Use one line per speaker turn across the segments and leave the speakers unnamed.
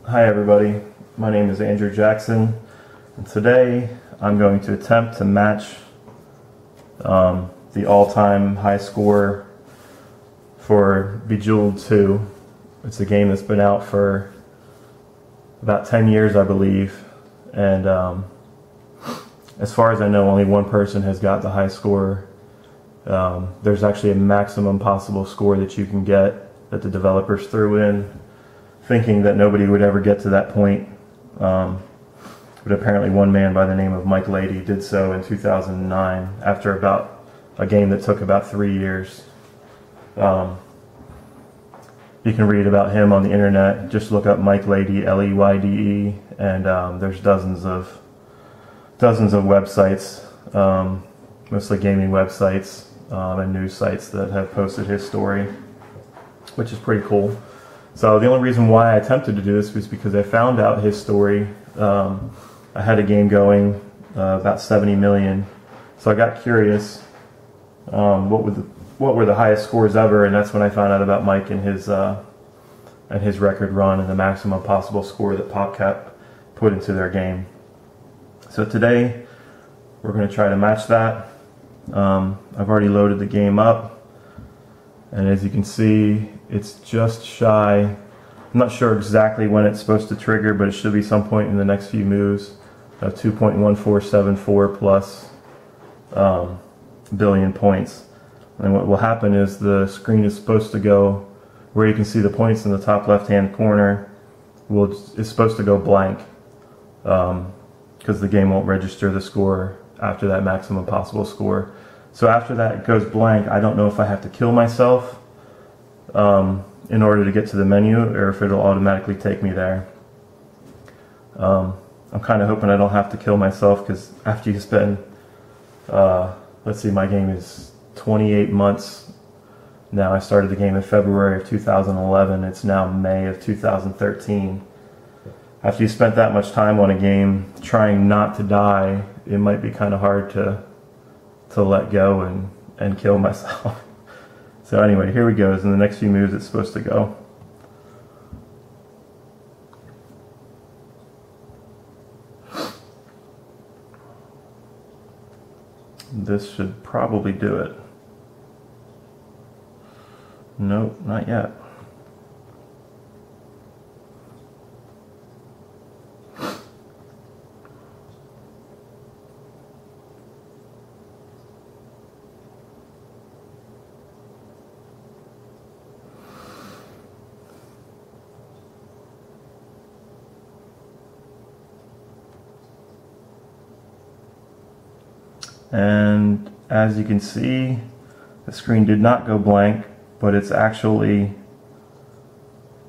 Hi everybody, my name is Andrew Jackson, and today I'm going to attempt to match the all-time high score for Bejeweled 2. It's a game that's been out for about 10 years, I believe, and as far as I know, only one person has got the high score. There's actually a maximum possible score that you can get that the developers threw in, thinking that nobody would ever get to that point. But apparently one man by the name of Mike Lady did so in 2009 after about a game that took about 3 years. You can read about him on the internet. Just look up Mike Lady, L-E-Y-D-E, and there's dozens of websites, mostly gaming websites and news sites that have posted his story, which is pretty cool. So the only reason why I attempted to do this was because I found out his story. I had a game going, about 70 million. So I got curious, what were the highest scores ever, and that's when I found out about Mike and his record run and the maximum possible score that PopCap put into their game. So today we're going to try to match that. I've already loaded the game up, and as you can see, it's just shy. I'm not sure exactly when it's supposed to trigger, but it should be some point in the next few moves. 2.1474 plus billion points. And what will happen is the screen is supposed to go where you can see the points in the top left hand corner. It's supposed to go blank because the game won't register the score after that maximum possible score. So after that goes blank, I don't know if I have to kill myself in order to get to the menu, or if it'll automatically take me there. I'm kind of hoping I don't have to kill myself, because after you spend, let's see, my game is 28 months now. I started the game in February of 2011. It's now May of 2013. After you spent that much time on a game trying not to die, it might be kind of hard to let go and kill myself. So anyway, here we go. In the next few moves it's supposed to go. This should probably do it. Nope, not yet. And as you can see, the screen did not go blank, but it's actually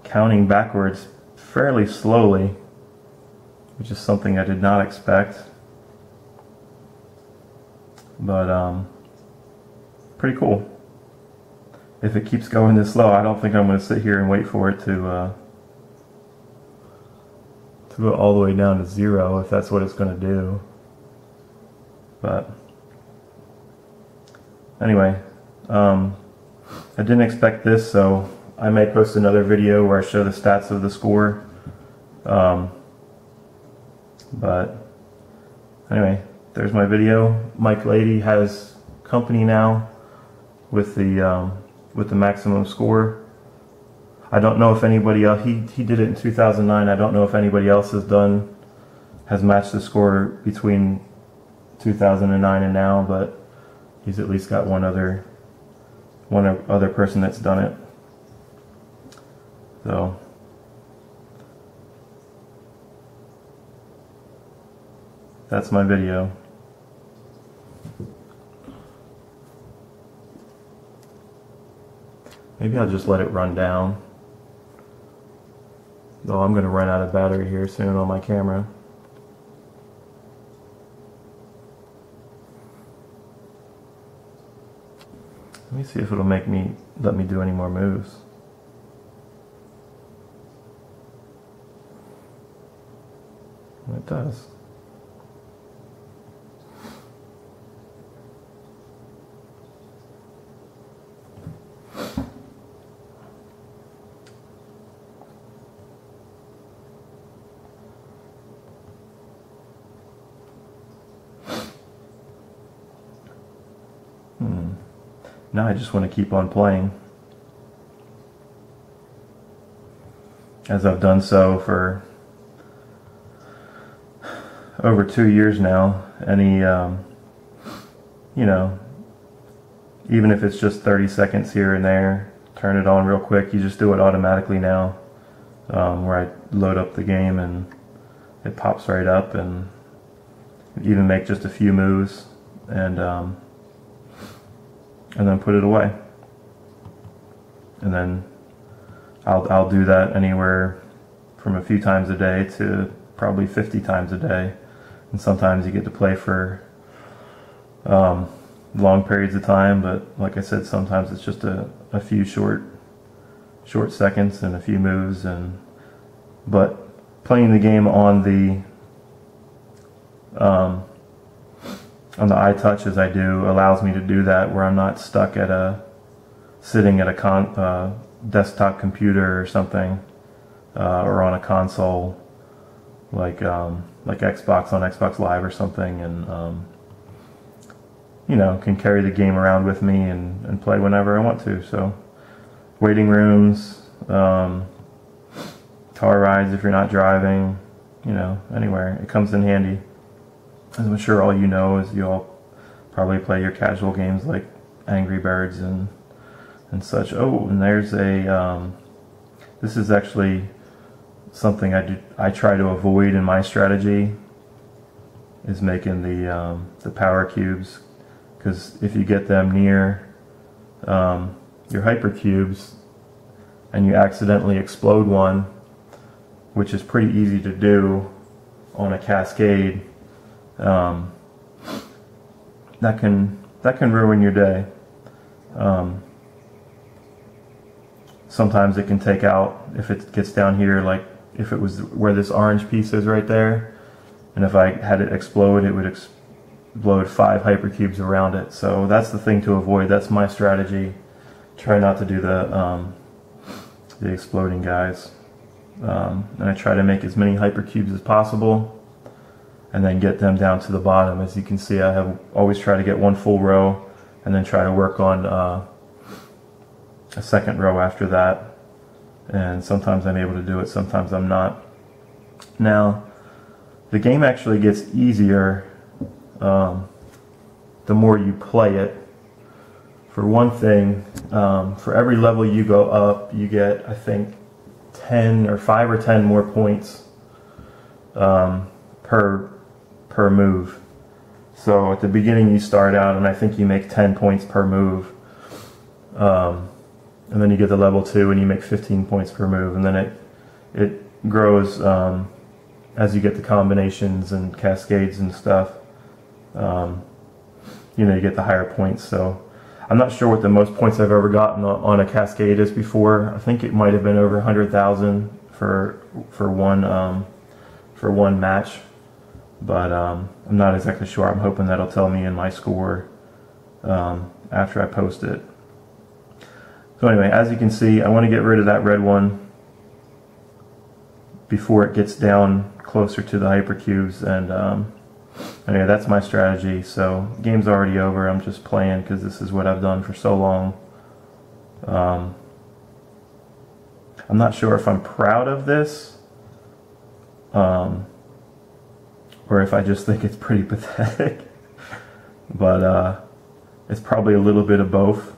counting backwards fairly slowly, which is something I did not expect. But pretty cool. If it keeps going this slow, I don't think I'm going to sit here and wait for it to go all the way down to 0, if that's what it's going to do. But anyway, I didn't expect this, so I may post another video where I show the stats of the score. But anyway, there's my video. Mike Lady has company now with the maximum score. I don't know if anybody else, he did it in 2009. I don't know if anybody else has matched the score between 2009 and now, but he's at least got one other person that's done it. So that's my video. Maybe I'll just let it run down, though I'm going to run out of battery here soon on my camera. Let me see if it'll let me do any more moves. It does. now I just want to keep on playing, as I've done so for over 2 years now. Any you know, even if it's just 30 seconds here and there, turn it on real quick. You just do it automatically now, where I load up the game and it pops right up, and even make just a few moves and then put it away. And then I'll do that anywhere from a few times a day to probably 50 times a day. And sometimes you get to play for long periods of time, but like I said, sometimes it's just a few short seconds and a few moves. But playing the game on the iTouch as I do allows me to do that, where I'm not stuck at sitting at a desktop computer or something, or on a console like Xbox on Xbox Live or something, and you know, can carry the game around with me and play whenever I want to. So waiting rooms, car rides if you're not driving, you know, anywhere, it comes in handy. As I'm sure all you know, is you all probably play your casual games like Angry Birds and such. Oh, and there's a this is actually something I try to avoid in my strategy, is making the power cubes, because if you get them near your hypercubes and you accidentally explode one, which is pretty easy to do on a cascade, that can ruin your day. Sometimes it can take out, if it gets down here, like if it was where this orange piece is right there, and if I had it explode, it would explode 5 hypercubes around it. So that's the thing to avoid. That's my strategy. Try not to do the exploding guys, and I try to make as many hypercubes as possible, and then get them down to the bottom. As you can see, I have always try to get one full row, and then try to work on a second row after that. And sometimes I'm able to do it, sometimes I'm not. Now, the game actually gets easier the more you play it. For one thing, for every level you go up, you get, I think, 5 or 10 more points per move. So at the beginning you start out, and I think you make 10 points per move, and then you get to level 2 and you make 15 points per move, and then it grows as you get the combinations and cascades and stuff. You know, you get the higher points. So I'm not sure what the most points I've ever gotten on a cascade is before. I think it might have been over 100,000 for one match, but I'm not exactly sure. I'm hoping that'll tell me in my score after I post it. So anyway, as you can see, I want to get rid of that red one before it gets down closer to the hypercubes, and anyway, that's my strategy. So the game's already over. I'm just playing because this is what I've done for so long. I'm not sure if I'm proud of this, or if I just think it's pretty pathetic. But it's probably a little bit of both.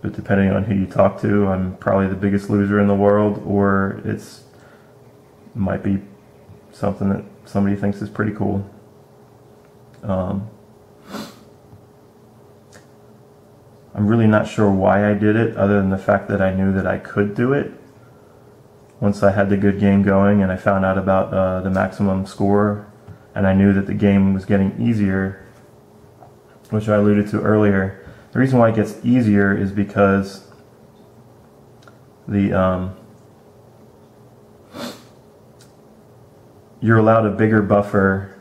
But depending on who you talk to, I'm probably the biggest loser in the world, or it might be something that somebody thinks is pretty cool. I'm really not sure why I did it, other than the fact that I knew that I could do it. Once I had the good game going and I found out about the maximum score, and I knew that the game was getting easier, which I alluded to earlier. The reason why it gets easier is because you're allowed a bigger buffer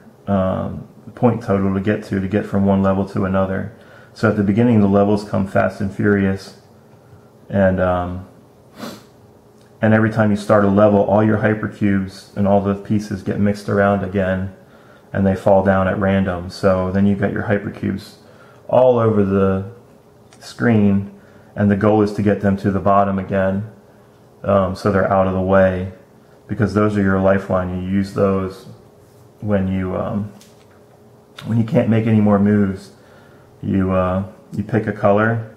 point total to get from one level to another. So at the beginning, the levels come fast and furious, and every time you start a level, all your hypercubes and all the pieces get mixed around again, and they fall down at random. So then you've got your hypercubes all over the screen, and the goal is to get them to the bottom again, so they're out of the way, because those are your lifeline. You use those when you can't make any more moves. You pick a color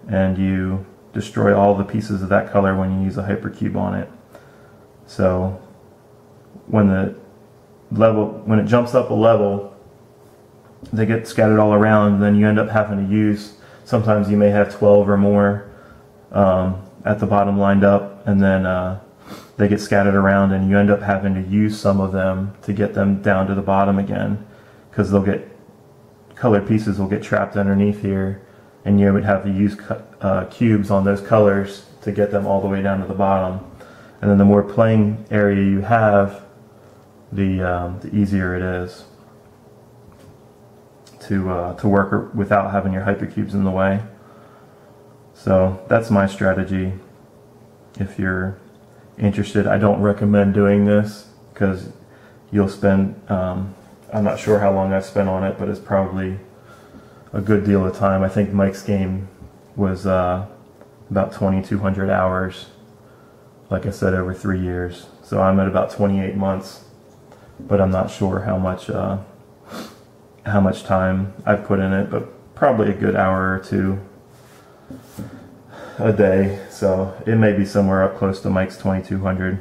and you destroy all the pieces of that color when you use a hypercube on it. So when it jumps up a level, they get scattered all around, and then you end up having to use, sometimes you may have 12 or more at the bottom lined up, and then they get scattered around, and you end up having to use some of them to get them down to the bottom again, because they'll get, colored pieces will get trapped underneath here, and you would have to use cubes on those colors to get them all the way down to the bottom. And then the more playing area you have, the easier it is to work without having your hypercubes in the way. So that's my strategy. If you're interested, I don't recommend doing this because you'll spend, I'm not sure how long I've spent on it, but it's probably a good deal of time. I think Mike's game was about 2,200 hours, like I said, over 3 years. So I'm at about 28 months, but I'm not sure how much time I've put in it, but probably a good hour or two a day. So it may be somewhere up close to Mike's 2,200.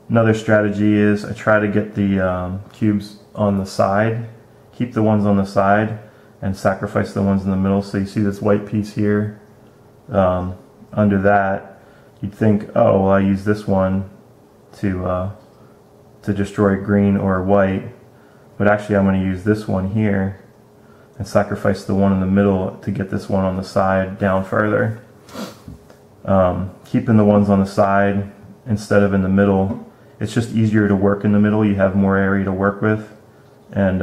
Another strategy is I try to get the cubes on the side, keep the ones on the side, and sacrifice the ones in the middle. So you see this white piece here, under that, you'd think, oh, well, I use this one to destroy green or white, but actually I'm going to use this one here and sacrifice the one in the middle to get this one on the side down further. Keeping the ones on the side instead of in the middle, it's just easier to work in the middle. You have more area to work with, and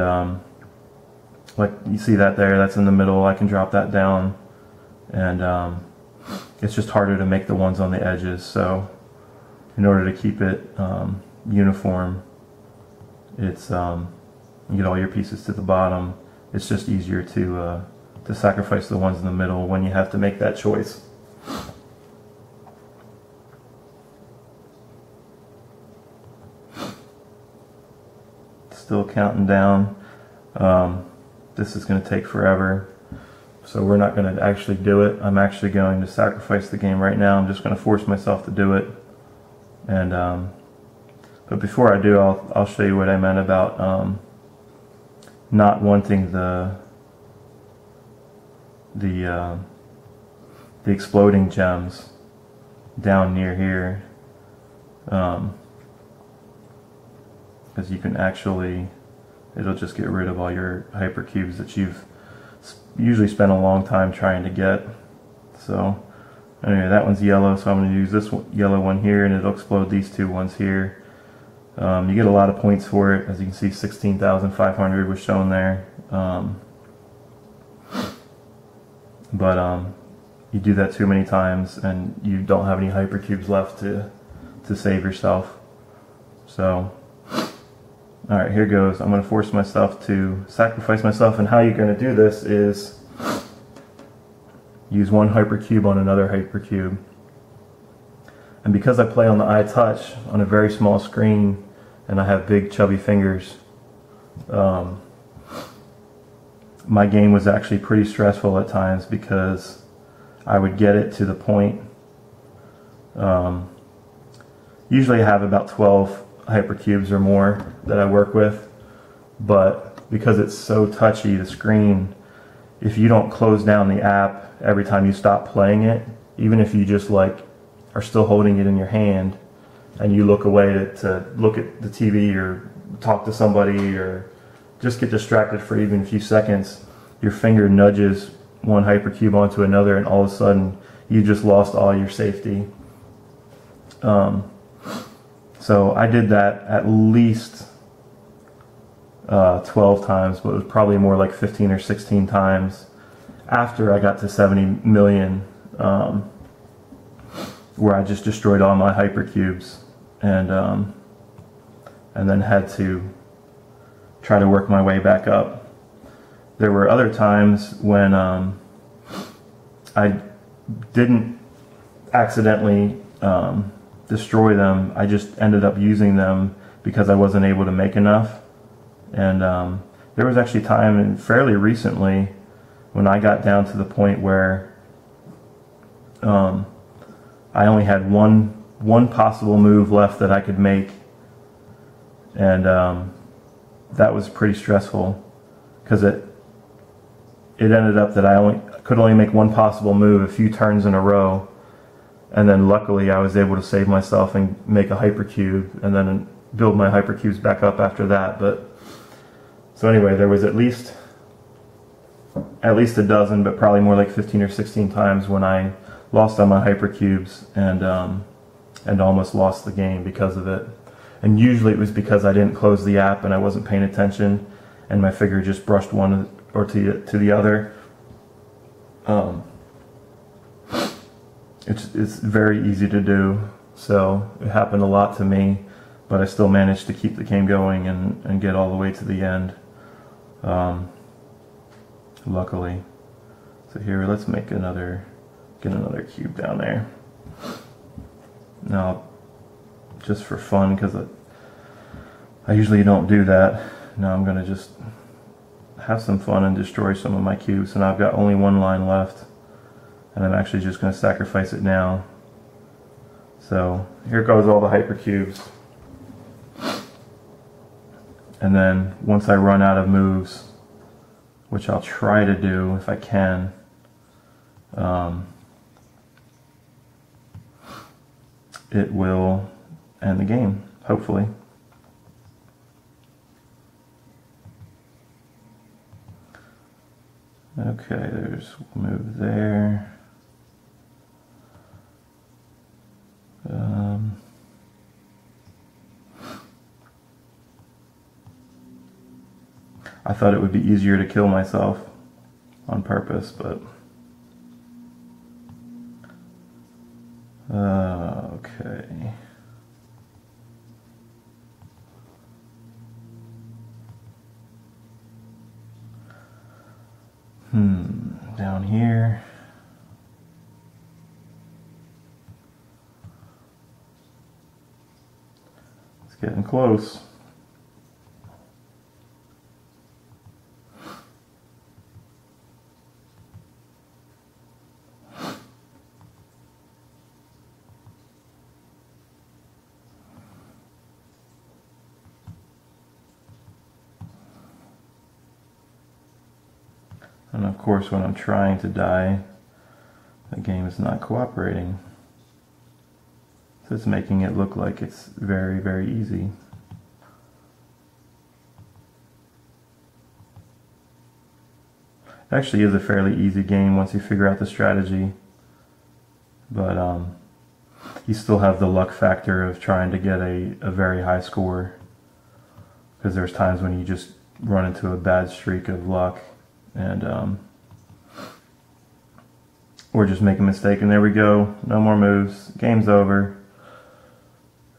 like you see that there, that's in the middle. I can drop that down, and it's just harder to make the ones on the edges. So in order to keep it uniform, it's you get all your pieces to the bottom. It's just easier to sacrifice the ones in the middle when you have to make that choice. Still counting down. This is going to take forever, so we're not going to actually do it. I'm actually going to sacrifice the game right now. I'm just going to force myself to do it. And but before I do, I'll show you what I meant about not wanting the exploding gems down near here, because you can actually, it'll just get rid of all your hypercubes that you've usually spent a long time trying to get. So anyway, that one's yellow, so I'm going to use this yellow one here, and it'll explode these two ones here. You get a lot of points for it. As you can see, 16,500 was shown there. But you do that too many times and you don't have any hypercubes left to save yourself. So alright, here goes. I'm going to force myself to sacrifice myself, and how you're going to do this is use one hypercube on another hypercube. And because I play on the iTouch on a very small screen and I have big chubby fingers, my game was actually pretty stressful at times because I would get it to the point, usually I have about 12 hypercubes or more that I work with, but because it's so touchy, the screen, if you don't close down the app every time you stop playing it, even if you just like are still holding it in your hand and you look away to look at the TV or talk to somebody or just get distracted for even a few seconds, your finger nudges one hypercube onto another, and all of a sudden you just lost all your safety. So I did that at least 12 times, but it was probably more like 15 or 16 times after I got to 70 million, where I just destroyed all my hypercubes and then had to try to work my way back up. There were other times when I didn't accidentally destroy them. I just ended up using them because I wasn't able to make enough. And there was actually time, and fairly recently, when I got down to the point where I only had one possible move left that I could make, and that was pretty stressful because it ended up that I could only make one possible move a few turns in a row, and then luckily I was able to save myself and make a hypercube and then build my hypercubes back up after that. But so anyway, there was at least a dozen, but probably more like 15 or 16 times when I lost on my hypercubes and almost lost the game because of it. And usually it was because I didn't close the app and I wasn't paying attention, and my finger just brushed one or to the other. It's very easy to do, so it happened a lot to me, but I still managed to keep the game going and get all the way to the end, luckily. So here, let's make get another cube down there. Now, just for fun, because I usually don't do that, now I'm going to just have some fun and destroy some of my cubes. And I've got only one line left, and I'm actually just going to sacrifice it now. So here goes all the hypercubes. And then once I run out of moves, which I'll try to do if I can, it will end the game, hopefully. Okay, there's a move there. I thought it would be easier to kill myself on purpose, but okay. Down here. It's getting close. And of course, when I'm trying to die, the game is not cooperating. So it's making it look like it's very, very easy. It actually is a fairly easy game once you figure out the strategy. But you still have the luck factor of trying to get a very high score. Because there's times when you just run into a bad streak of luck, and or just make a mistake, and there we go, no more moves, game's over.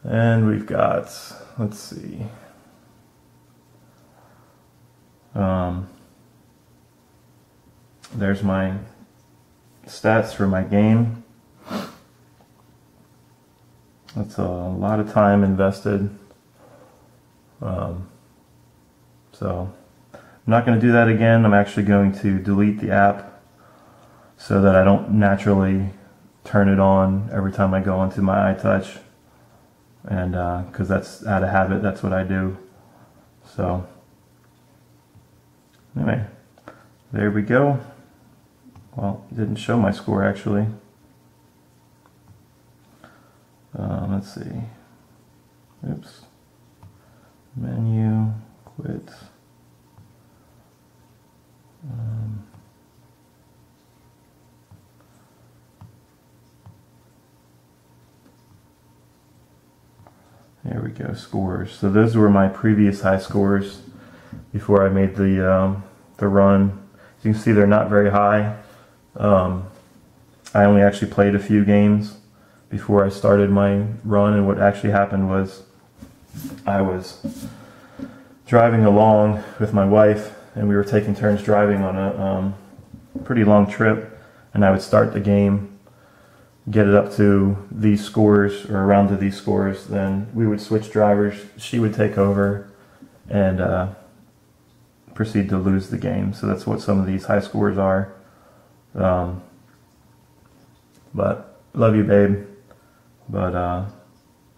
And we've got, let's see, there's my stats for my game. That's a lot of time invested, so I'm not going to do that again. I'm actually going to delete the app so that I don't naturally turn it on every time I go into my iTouch, and because that's out of habit, that's what I do. So anyway, there we go. Well, it didn't show my score actually. Let's see. Oops. Menu, quit. There we go, scores. So those were my previous high scores before I made the run. As you can see, they're not very high. I only actually played a few games before I started my run, and what actually happened was I was driving along with my wife, and we were taking turns driving on a pretty long trip, and I would start the game, get it up to these scores or around to these scores, then we would switch drivers, she would take over and proceed to lose the game. So that's what some of these high scores are. But love you, babe, but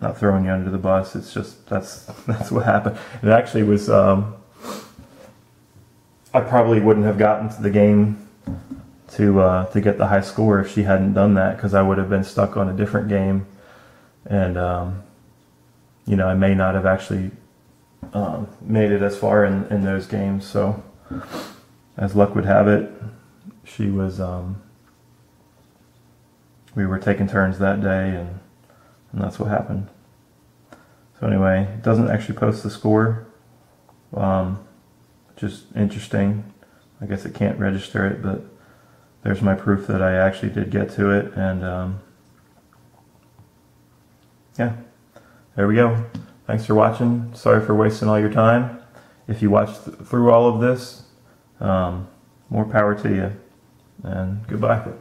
not throwing you under the bus. It's just that's what happened. It actually was I probably wouldn't have gotten to the game to get the high score if she hadn't done that, because I would have been stuck on a different game, and you know, I may not have actually made it as far in those games. So as luck would have it, she was we were taking turns that day, and that's what happened. So anyway, it doesn't actually post the score, just interesting. I guess it can't register it, but there's my proof that I actually did get to it. And yeah, there we go. Thanks for watching. Sorry for wasting all your time. If you watched through all of this, more power to you, and goodbye.